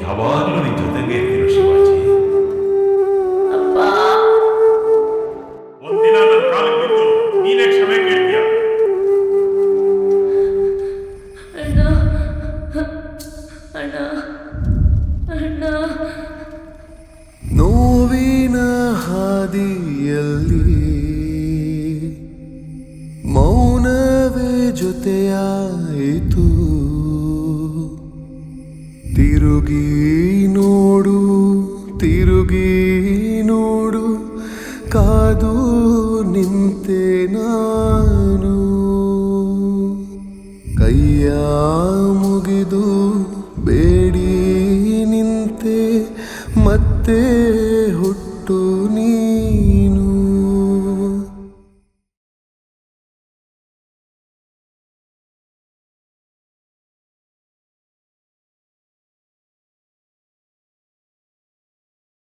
ಯಾವಾಗಲೂ ನಿನ್ ಜೊತೆಗೆ ಇರ್ತೀನೋ ಶಿವಾಜಿ. ಒಂದಿನ ನನ್ನ ಕಾಲಿಗೆ ಬಿದ್ದು ನೀನೇ ಕ್ಷಮೆ ಕೇಳ್ತೀಯ. ನೋವಿನ ಹಾದಿಯಲ್ಲಿ ಮೌನವೇ ಜೊತೆಯಾಯಿತು. ತಿರುಗಿ ನೋಡು ತಿರುಗಿ ನೋಡು ಕಾದು ನಿಂತೆ ನಾನು. ಕೈಯ ಮುಗಿದು ಬೇಡಿ ನಿಂತೆ ಮತ್ತೆ ಹುಟ್ಟು ನೀ